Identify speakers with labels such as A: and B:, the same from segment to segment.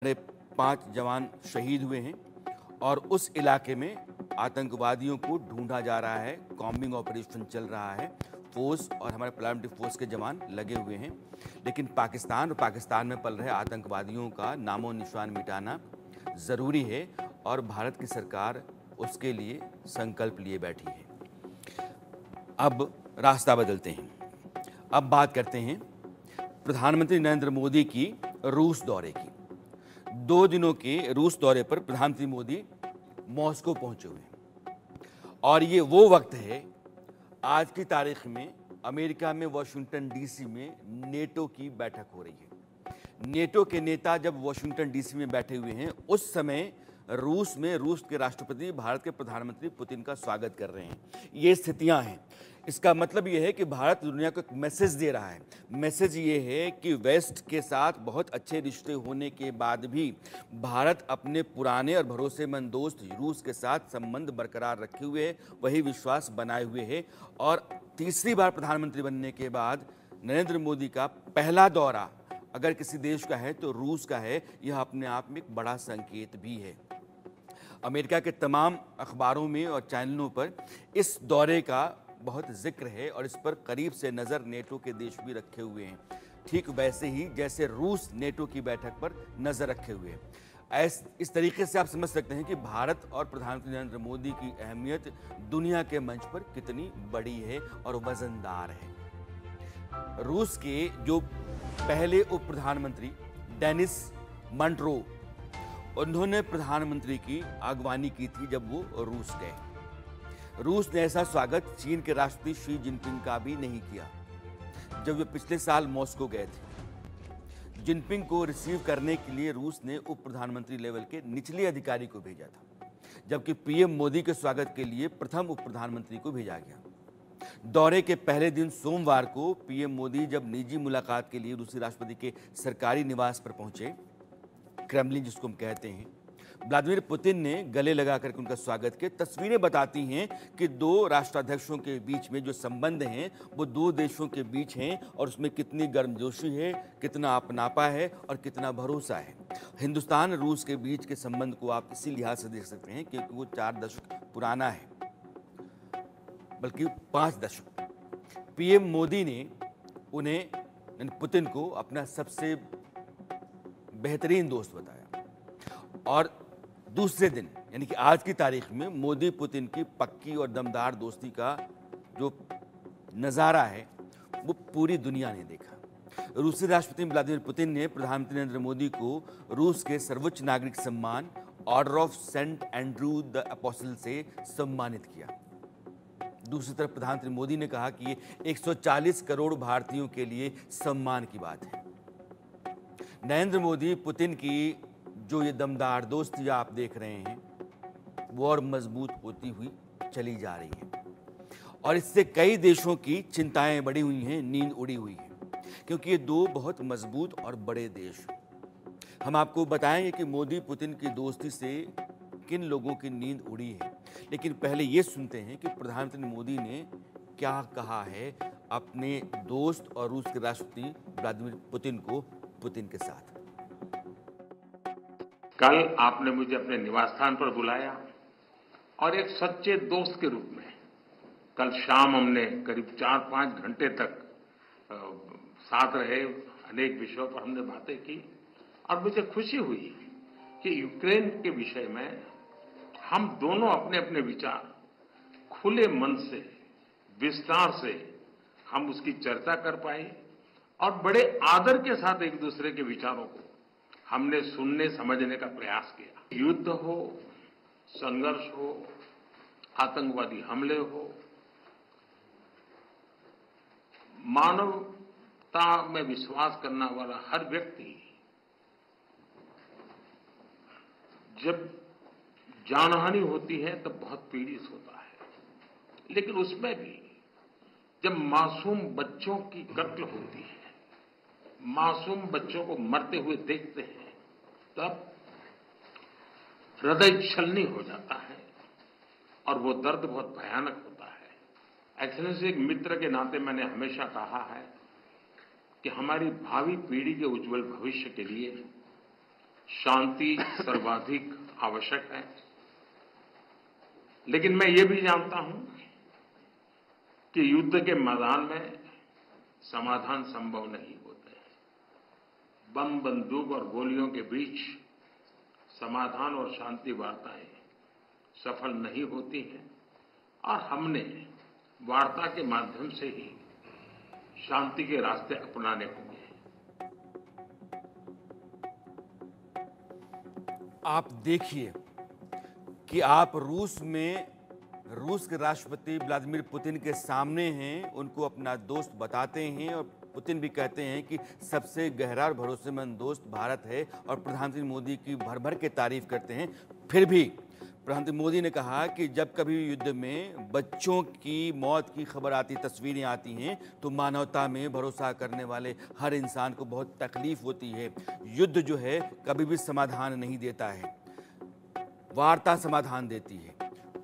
A: हमारे 5 जवान शहीद हुए हैं और उस इलाके में आतंकवादियों को ढूंढा जा रहा है। कॉम्बिंग ऑपरेशन चल रहा है। फोर्स और हमारे पैरामिलिट्री फोर्स के जवान लगे हुए हैं, लेकिन पाकिस्तान में पल रहे आतंकवादियों का नामो निशान मिटाना ज़रूरी है और भारत की सरकार उसके लिए संकल्प लिए बैठी है। अब रास्ता बदलते हैं। अब बात करते हैं प्रधानमंत्री नरेंद्र मोदी की रूस दौरे की। 2 दिनों के रूस दौरे पर प्रधानमंत्री मोदी मॉस्को पहुंचे हुए हैं और ये वो वक्त है आज की तारीख में अमेरिका में वाशिंगटन डीसी में नेटो की बैठक हो रही है। नेटो के नेता जब वाशिंगटन डीसी में बैठे हुए हैं, उस समय रूस में रूस के राष्ट्रपति भारत के प्रधानमंत्री पुतिन का स्वागत कर रहे हैं। ये स्थितियां हैं। इसका मतलब ये है कि भारत दुनिया को एक मैसेज दे रहा है। मैसेज ये है कि वेस्ट के साथ बहुत अच्छे रिश्ते होने के बाद भी भारत अपने पुराने और भरोसेमंद दोस्त रूस के साथ संबंध बरकरार रखे हुए है, वही विश्वास बनाए हुए है। और तीसरी बार प्रधानमंत्री बनने के बाद नरेंद्र मोदी का पहला दौरा अगर किसी देश का है तो रूस का है। यह अपने आप में एक बड़ा संकेत भी है। अमेरिका के तमाम अखबारों में और चैनलों पर इस दौरे का बहुत जिक्र है और इस पर करीब से नज़र नेटो के देश भी रखे हुए हैं, ठीक वैसे ही जैसे रूस नेटो की बैठक पर नज़र रखे हुए हैं। इस तरीके से आप समझ सकते हैं कि भारत और प्रधानमंत्री नरेंद्र मोदी की अहमियत दुनिया के मंच पर कितनी बड़ी है और वजनदार है। रूस के जो पहले उप प्रधानमंत्री डेनिस मंट्रो, उन्होंने प्रधानमंत्री की अगवानी की थी जब वो रूस गए। रूस ने ऐसा स्वागत चीन के राष्ट्रपति शी जिनपिंग का भी नहीं किया जब वे पिछले साल मॉस्को गए थे। जिनपिंग को रिसीव करने के लिए रूस ने उप प्रधानमंत्री लेवल के निचले अधिकारी को भेजा था, जबकि पीएम मोदी के स्वागत के लिए प्रथम उप प्रधानमंत्री को भेजा गया। दौरे के पहले दिन सोमवार को पीएम मोदी जब निजी मुलाकात के लिए रूसी राष्ट्रपति के सरकारी निवास पर पहुंचे, क्रेमलिन जिसको हम कहते हैं, व्लादिमीर पुतिन ने गले लगाकर उनका स्वागत किया। तस्वीरें बताती हैं कि दो राष्ट्राध्यक्षों के बीच में जो संबंध हैं वो दो देशों के बीच हैं और उसमें कितनी गर्मजोशी है, कितना अपनापा है और कितना भरोसा है। हिंदुस्तान रूस के बीच के संबंध को आप इसी लिहाज से देख सकते हैं क्योंकि वो 4 दशक पुराना है, बल्कि 5 दशक। पीएम मोदी ने उन्हें पुतिन को अपना सबसे बेहतरीन दोस्त बताया और दूसरे दिन यानी कि आज की तारीख में मोदी पुतिन की पक्की और दमदार दोस्ती का जो नज़ारा है वो पूरी दुनिया ने देखा। रूसी राष्ट्रपति व्लादिमीर पुतिन ने प्रधानमंत्री नरेंद्र मोदी को रूस के सर्वोच्च नागरिक सम्मान Order of Saint Andrew the Apostle से सम्मानित किया। दूसरी तरफ प्रधानमंत्री मोदी ने कहा कि ये 140 करोड़ भारतीयों के लिए सम्मान की बात है। नरेंद्र मोदी पुतिन की जो ये दमदार दोस्ती आप देख रहे हैं वो और मजबूत होती हुई चली जा रही है और इससे कई देशों की चिंताएं बढ़ी हुई हैं, नींद उड़ी हुई है, क्योंकि ये दो बहुत मजबूत और बड़े देश। हम आपको बताएंगे कि मोदी पुतिन की दोस्ती से किन लोगों की नींद उड़ी है, लेकिन पहले ये सुनते हैं कि प्रधानमंत्री मोदी ने क्या कहा है अपने दोस्त और रूस के राष्ट्रपति व्लादिमीर पुतिन को पुतिन के साथ।
B: कल आपने मुझे अपने निवास स्थान पर बुलाया और एक सच्चे दोस्त के रूप में कल शाम हमने करीब 4-5 घंटे तक साथ रहे। अनेक विषयों पर हमने बातें की और मुझे खुशी हुई कि यूक्रेन के विषय में हम दोनों अपने अपने विचार खुले मन से विस्तार से हम उसकी चर्चा कर पाए और बड़े आदर के साथ एक दूसरे के विचारों को हमने सुनने समझने का प्रयास किया। युद्ध हो, संघर्ष हो, आतंकवादी हमले हो, मानवता में विश्वास करने वाला हर व्यक्ति जब जानहानि होती है तब बहुत पीड़ित होता है, लेकिन उसमें भी जब मासूम बच्चों की कत्ल होती है, मासूम बच्चों को मरते हुए देखते हैं, तब हृदय छलनी हो जाता है और वो दर्द बहुत भयानक होता है। एक्सेलेंसी, एक मित्र के नाते मैंने हमेशा कहा है कि हमारी भावी पीढ़ी के उज्जवल भविष्य के लिए शांति सर्वाधिक आवश्यक है, लेकिन मैं ये भी जानता हूं कि युद्ध के मैदान में समाधान संभव नहीं होते। बम, बंदूक और गोलियों के बीच समाधान और शांति वार्ताएं सफल नहीं होती हैं, और हमने वार्ता के माध्यम से ही शांति के रास्ते अपनाने होंगे।
A: आप देखिए कि आप रूस के राष्ट्रपति व्लादिमीर पुतिन के सामने हैं, उनको अपना दोस्त बताते हैं और पुतिन भी कहते हैं कि सबसे गहरा और भरोसेमंद दोस्त भारत है और प्रधानमंत्री मोदी की भर भर के तारीफ करते हैं। फिर भी प्रधानमंत्री मोदी ने कहा कि जब कभी युद्ध में बच्चों की मौत की खबर आती, तस्वीरें आती हैं, तो मानवता में भरोसा करने वाले हर इंसान को बहुत तकलीफ होती है। युद्ध जो है कभी भी समाधान नहीं देता है, वार्ता समाधान देती है।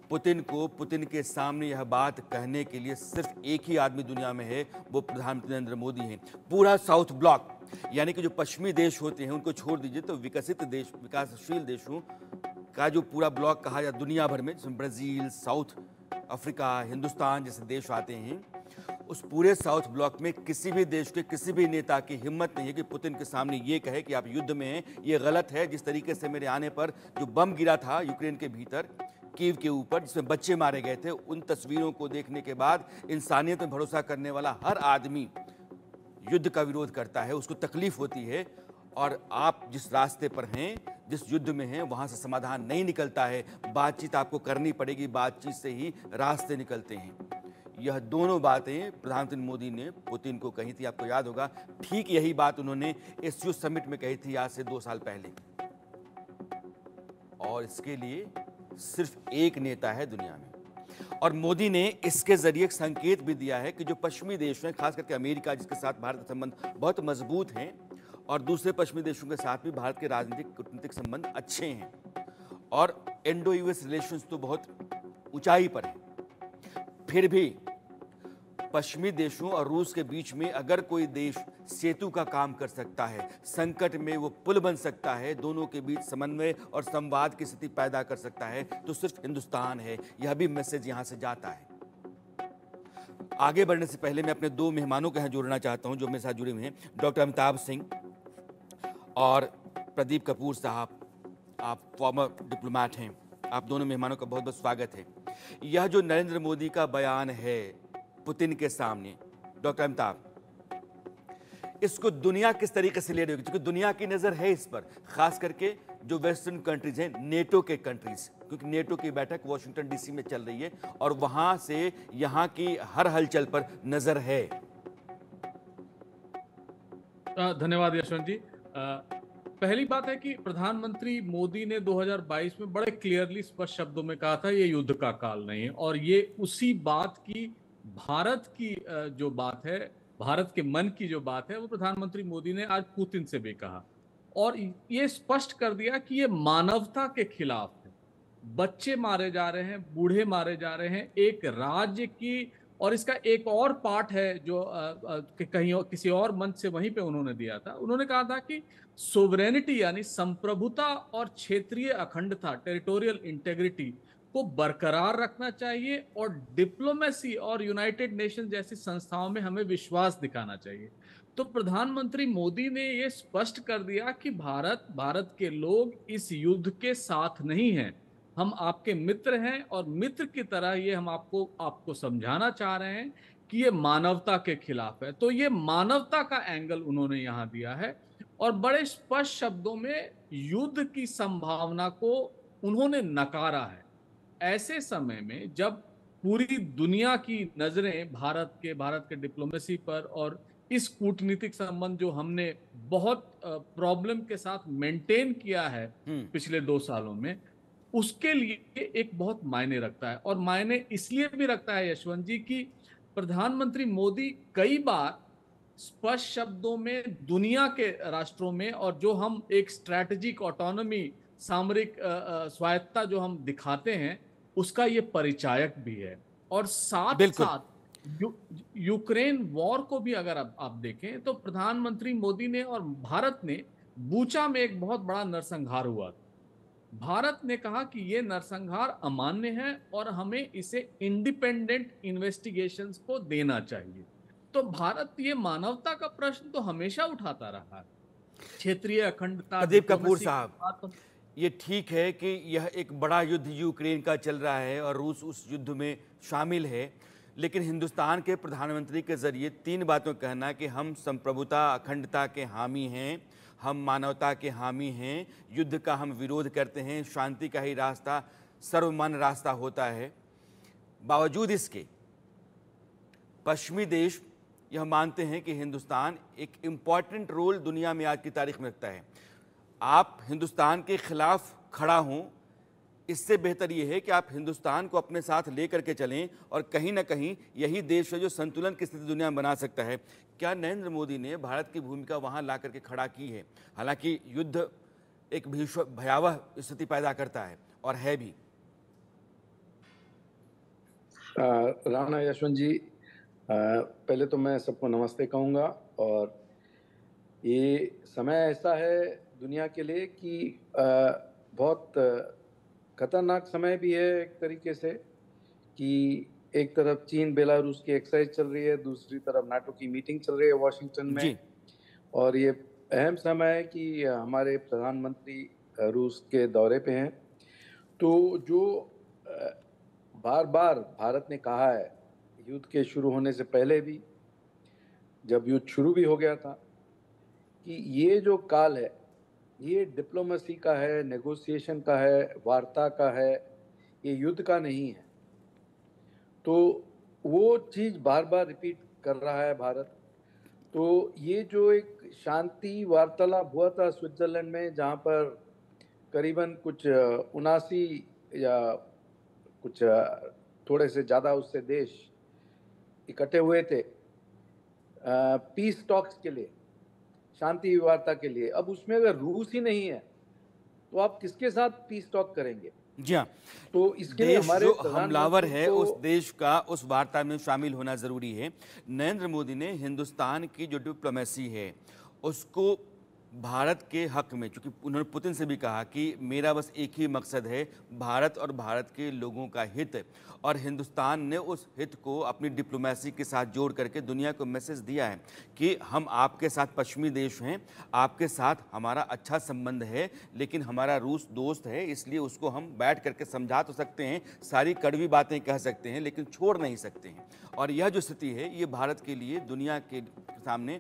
A: पुतिन के सामने यह बात कहने के लिए सिर्फ एक ही आदमी दुनिया में है, वो प्रधानमंत्री नरेंद्र मोदी हैं। पूरा साउथ ब्लॉक, यानी कि जो पश्चिमी देश होते हैं उनको छोड़ दीजिए, तो विकसित देश, विकासशील देशों का जो पूरा ब्लॉक कहा जाए दुनिया भर में, जिसमें ब्राजील, साउथ अफ्रीका, हिंदुस्तान जैसे देश आते हैं, उस पूरे साउथ ब्लॉक में किसी भी देश के किसी भी नेता की हिम्मत नहीं है कि पुतिन के सामने ये कहे कि आप युद्ध में हैं, ये गलत है। जिस तरीके से मेरे आने पर जो बम गिरा था यूक्रेन के भीतर, कीव के ऊपर, जिसमें बच्चे मारे गए थे, उन तस्वीरों को देखने के बाद इंसानियत में भरोसा करने वाला हर आदमी युद्ध का विरोध करता है, उसको तकलीफ होती है। और आप जिस रास्ते पर हैं, जिस युद्ध में हैं, वहां से समाधान नहीं निकलता है। बातचीत आपको करनी पड़ेगी, बातचीत से ही रास्ते निकलते हैं। यह दोनों बातें प्रधानमंत्री मोदी ने पुतिन को कही थी, आपको याद होगा। ठीक यही बात उन्होंने एससीओ समिट में कही थी आज से 2 साल पहले। और इसके लिए सिर्फ एक नेता है दुनिया में, और मोदी ने इसके जरिए एक संकेत भी दिया है कि जो पश्चिमी देश हैं, खास करके अमेरिका जिसके साथ भारत के संबंध बहुत मजबूत हैं, और दूसरे पश्चिमी देशों के साथ भी भारत के राजनीतिक कूटनीतिक संबंध अच्छे हैं, और इंडो यूएस रिलेशंस तो बहुत ऊंचाई पर हैं। फिर भी पश्चिमी देशों और रूस के बीच में अगर कोई देश सेतु का काम कर सकता है, संकट में वो पुल बन सकता है, दोनों के बीच समन्वय और संवाद की स्थिति पैदा कर सकता है, तो सिर्फ हिंदुस्तान है। यह भी मैसेज यहां से जाता है। आगे बढ़ने से पहले मैं अपने 2 मेहमानों को यहां जोड़ना चाहता हूं जो मेरे साथ जुड़े हुए हैं, डॉक्टर अमिताभ सिंह और प्रदीप कपूर साहब। आप फॉर्मर डिप्लोमैट हैं। आप दोनों मेहमानों का बहुत बहुत स्वागत है। यह जो नरेंद्र मोदी का बयान है पुतिन के सामने, डॉक्टर अमिताभ, इसको दुनिया किस तरीके से ले रही होगी? क्योंकि दुनिया की नजर है इस पर, खास करके जो वेस्टर्न कंट्रीज हैं, नेटो के कंट्रीज, क्योंकि नेटो की बैठक वॉशिंगटन डीसी में चल रही है और वहां से यहां की हर हलचल पर नजर है।
C: धन्यवाद यशवंत जी। पहली बात है कि प्रधानमंत्री मोदी ने 2022 में बड़े क्लियरली स्पष्ट शब्दों में कहा था ये युद्ध का काल नहीं है, और ये उसी बात की, भारत की जो बात है, भारत के मन की जो बात है, वो प्रधानमंत्री मोदी ने आज पुतिन से भी कहा और ये स्पष्ट कर दिया कि ये मानवता के खिलाफ है। बच्चे मारे जा रहे हैं, बूढ़े मारे जा रहे हैं, एक राज्य की। और इसका एक और पार्ट है जो कहीं और किसी और मंच से वहीं पे उन्होंने दिया था। उन्होंने कहा था कि सोवरेनिटी यानी संप्रभुता और क्षेत्रीय अखंडता, टेरिटोरियल इंटेग्रिटी को बरकरार रखना चाहिए, और डिप्लोमेसी और यूनाइटेड नेशन जैसी संस्थाओं में हमें विश्वास दिखाना चाहिए। तो प्रधानमंत्री मोदी ने ये स्पष्ट कर दिया कि भारत के लोग इस युद्ध के साथ नहीं हैं, हम आपके मित्र हैं, और मित्र की तरह ये हम आपको समझाना चाह रहे हैं कि ये मानवता के खिलाफ है। तो ये मानवता का एंगल उन्होंने यहाँ दिया है, और बड़े स्पष्ट शब्दों में युद्ध की संभावना को उन्होंने नकारा है। ऐसे समय में जब पूरी दुनिया की नजरें भारत के डिप्लोमेसी पर, और इस कूटनीतिक संबंध जो हमने बहुत प्रॉब्लम के साथ मेंटेन किया है पिछले 2 सालों में, उसके लिए एक बहुत मायने रखता है। और मायने इसलिए भी रखता है यशवंत जी कि प्रधानमंत्री मोदी कई बार स्पष्ट शब्दों में दुनिया के राष्ट्रों में, और जो हम एक स्ट्रैटेजिक ऑटोनॉमी, सामरिक स्वायत्ता जो हम दिखाते हैं, उसका ये परिचायक भी है। और साथ साथ यूक्रेन वॉर को भी अगर आप देखें तो प्रधानमंत्री मोदी ने और भारत ने बूचा में एक बहुत बड़ा नरसंहार हुआ था। भारत ने कहा कि ये नरसंहार अमान्य है और हमें इसे इंडिपेंडेंट इन्वेस्टिगेशंस को देना चाहिए। तो भारत ये मानवता का प्रश्न तो हमेशा उठाता रहा है। क्षेत्रीय अखंडता,
A: प्रदीप कपूर
C: डिप्लोमेसी
A: साहब, ये ठीक है कि यह एक बड़ा युद्ध यूक्रेन का चल रहा है और रूस उस युद्ध में शामिल है, लेकिन हिंदुस्तान के प्रधानमंत्री के जरिए तीन बातों का कहना है कि हम संप्रभुता अखंडता के हामी हैं, हम मानवता के हामी हैं, युद्ध का हम विरोध करते हैं, शांति का ही रास्ता सर्वमान्य रास्ता होता है। बावजूद इसके पश्चिमी देश यह मानते हैं कि हिंदुस्तान एक इम्पॉर्टेंट रोल दुनिया में आज की तारीख में रखता है। आप हिंदुस्तान के खिलाफ खड़ा हों, इससे बेहतर यह है कि आप हिंदुस्तान को अपने साथ लेकर के चलें और कहीं ना कहीं यही देश है जो संतुलन की स्थिति दुनिया में बना सकता है। क्या नरेंद्र मोदी ने भारत की भूमिका वहां ला करके खड़ा की है? हालांकि युद्ध एक भयावह स्थिति पैदा करता है और है भी।
D: राणा यशवंत जी, पहले तो मैं सबको नमस्ते कहूँगा। और ये समय ऐसा है दुनिया के लिए कि बहुत खतरनाक समय भी है एक तरीके से, कि एक तरफ चीन बेलारूस की एक्सरसाइज चल रही है, दूसरी तरफ नाटो की मीटिंग चल रही है वॉशिंगटन में। और ये अहम समय है कि हमारे प्रधानमंत्री रूस के दौरे पे हैं। तो जो बार बार भारत ने कहा है युद्ध के शुरू होने से पहले भी, जब युद्ध शुरू भी हो गया था, कि ये जो काल है ये डिप्लोमेसी का है, नेगोशिएशन का है, वार्ता का है, ये युद्ध का नहीं है। तो वो चीज़ बार बार रिपीट कर रहा है भारत। तो ये जो एक शांति वार्तालाप हुआ था स्विट्जरलैंड में, जहाँ पर करीबन कुछ 79 या कुछ थोड़े से ज़्यादा उससे देश इकट्ठे हुए थे पीस टॉक्स के लिए, शांति वार्ता के लिए। अब उसमें अगर रूस ही नहीं है तो आप किसके साथ पीस टॉक करेंगे?
A: जी हाँ,
D: तो इसके
A: देश
D: हमारे
A: जो हमलावर है उस देश का उस वार्ता में शामिल होना जरूरी है। नरेंद्र मोदी ने हिंदुस्तान की जो डिप्लोमेसी है उसको भारत के हक में, क्योंकि उन्होंने पुतिन से भी कहा कि मेरा बस एक ही मकसद है, भारत और भारत के लोगों का हित, और हिंदुस्तान ने उस हित को अपनी डिप्लोमेसी के साथ जोड़ करके दुनिया को मैसेज दिया है कि हम आपके साथ पश्चिमी देश हैं, आपके साथ हमारा अच्छा संबंध है, लेकिन हमारा रूस दोस्त है, इसलिए उसको हम बैठ करके समझा तो सकते हैं, सारी कड़वी बातें कह सकते हैं, लेकिन छोड़ नहीं सकते हैं। और यह जो स्थिति है ये भारत के लिए दुनिया के सामने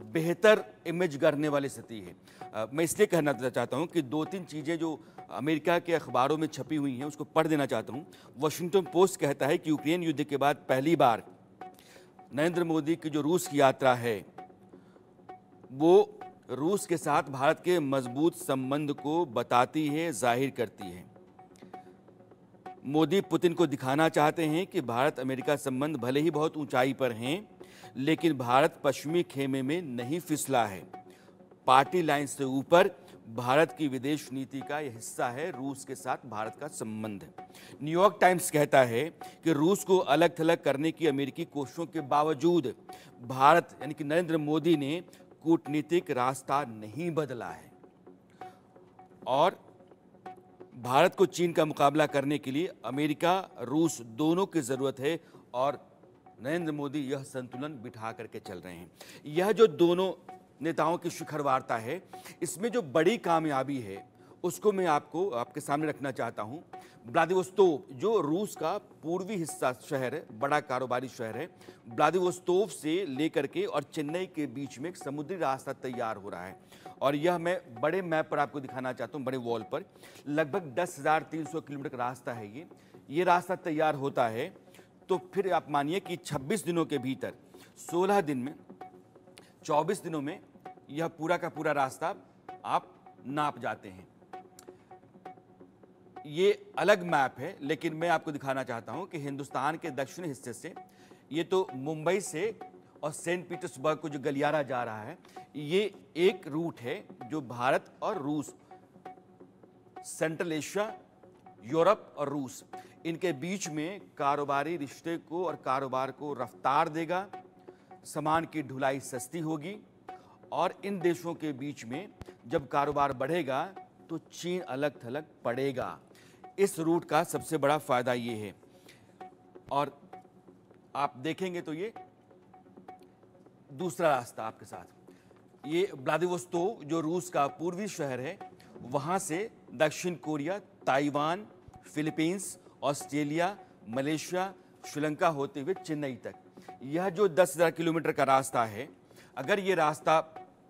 A: बेहतर इमेज करने वाली स्थिति है। मैं इसलिए कहना चाहता हूं कि दो तीन चीज़ें जो अमेरिका के अखबारों में छपी हुई हैं उसको पढ़ देना चाहता हूं। वॉशिंगटन पोस्ट कहता है कि यूक्रेन युद्ध के बाद पहली बार नरेंद्र मोदी की जो रूस की यात्रा है वो रूस के साथ भारत के मजबूत संबंध को बताती है, जाहिर करती है। मोदी पुतिन को दिखाना चाहते हैं कि भारत अमेरिका संबंध भले ही बहुत ऊंचाई पर हैं, लेकिन भारत पश्चिमी खेमे में नहीं फिसला है। पार्टी लाइन से ऊपर भारत की विदेश नीति का यह हिस्सा है रूस के साथ भारत का संबंध। न्यूयॉर्क टाइम्स कहता है कि रूस को अलग थलग करने की अमेरिकी कोशिशों के बावजूद भारत यानी कि नरेंद्र मोदी ने कूटनीतिक रास्ता नहीं बदला है और भारत को चीन का मुकाबला करने के लिए अमेरिका रूस दोनों की जरूरत है और नरेंद्र मोदी यह संतुलन बिठा करके चल रहे हैं। यह जो दोनों नेताओं की शिखर वार्ता है इसमें जो बड़ी कामयाबी है उसको मैं आपके सामने रखना चाहता हूं। व्लादिवोस्तोक जो रूस का पूर्वी हिस्सा शहर है, बड़ा कारोबारी शहर है, व्लादिवोस्तोक से लेकर के और चेन्नई के बीच में एक समुद्री रास्ता तैयार हो रहा है और यह मैं बड़े मैप पर आपको दिखाना चाहता हूं, बड़े वॉल पर। लगभग 10,300 किलोमीटर का रास्ता है ये रास्ता तैयार होता है तो फिर आप मानिए कि 26 दिनों के भीतर 16 दिन में 24 दिनों में यह पूरा का पूरा रास्ता आप नाप जाते हैं। ये अलग मैप है लेकिन मैं आपको दिखाना चाहता हूं कि हिंदुस्तान के दक्षिणी हिस्से से ये तो मुंबई से और सेंट पीटर्सबर्ग को जो गलियारा जा रहा है ये एक रूट है जो भारत और रूस, सेंट्रल एशिया, यूरोप और रूस, इनके बीच में कारोबारी रिश्ते को और कारोबार को रफ्तार देगा, सामान की ढुलाई सस्ती होगी और इन देशों के बीच में जब कारोबार बढ़ेगा तो चीन अलग थलग पड़ेगा। इस रूट का सबसे बड़ा फायदा ये है। और आप देखेंगे तो ये दूसरा रास्ता आपके साथ, ये व्लादिवोस्तोक जो रूस का पूर्वी शहर है, वहाँ से दक्षिण Korea, Taiwan, Philippines, Australia, Malaysia, Sri Lanka होते हुए चेन्नई तक, यह जो 10,000 किलोमीटर का रास्ता है, अगर ये रास्ता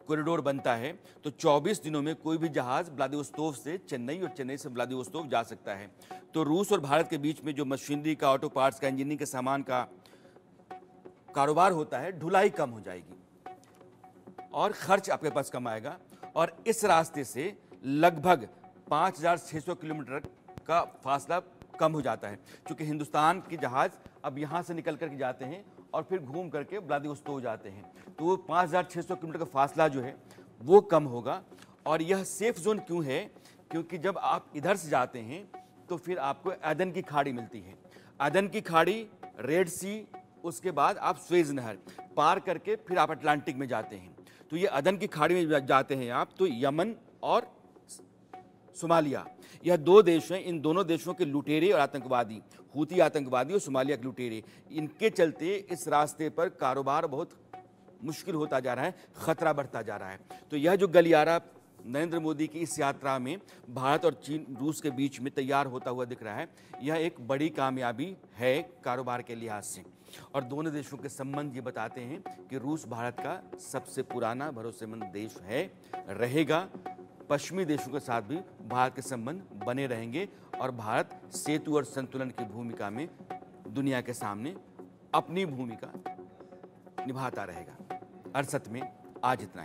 A: कॉरिडोर बनता है तो 24 दिनों में कोई भी जहाज़ व्लादिवोस्तोक से चेन्नई और चेन्नई से व्लादिवोस्तोक जा सकता है। तो रूस और भारत के बीच में जो मशीनरी का, ऑटो पार्ट्स का, इंजीनियरिंग के सामान का कारोबार होता है, ढुलाई कम हो जाएगी और खर्च आपके पास कम आएगा। और इस रास्ते से लगभग 5,600 किलोमीटर का फासला कम हो जाता है, क्योंकि हिंदुस्तान के जहाज़ अब यहाँ से निकल करके जाते हैं और फिर घूम करके व्लादिवोस्तोक जाते हैं, तो वो 5,600 किलोमीटर का फासला जो है वो कम होगा। और यह सेफ जोन क्यों है? क्योंकि जब आप इधर से जाते हैं तो फिर आपको एदन की खाड़ी मिलती है, एदन की खाड़ी, रेड सी, उसके बाद आप स्वेज नहर पार करके फिर आप अटलांटिक में जाते हैं। तो ये एदन की खाड़ी में जाते हैं आप, तो यमन और सोमालिया, यह दो देश हैं। इन दोनों देशों के लुटेरे और आतंकवादी, हूती आतंकवादी और सोमालिया के लुटेरे, इनके चलते इस रास्ते पर कारोबार बहुत मुश्किल होता जा रहा है, खतरा बढ़ता जा रहा है। तो यह जो गलियारा नरेंद्र मोदी की इस यात्रा में भारत और चीन, रूस के बीच में तैयार होता हुआ दिख रहा है, यह एक बड़ी कामयाबी है कारोबार के लिहाज से। और दोनों देशों के संबंध ये बताते हैं कि रूस भारत का सबसे पुराना भरोसेमंद देश है, रहेगा। पश्चिमी देशों के साथ भी भारत के संबंध बने रहेंगे और भारत सेतु और संतुलन की भूमिका में दुनिया के सामने अपनी भूमिका निभाता रहेगा। अरसत में आज इतना ही।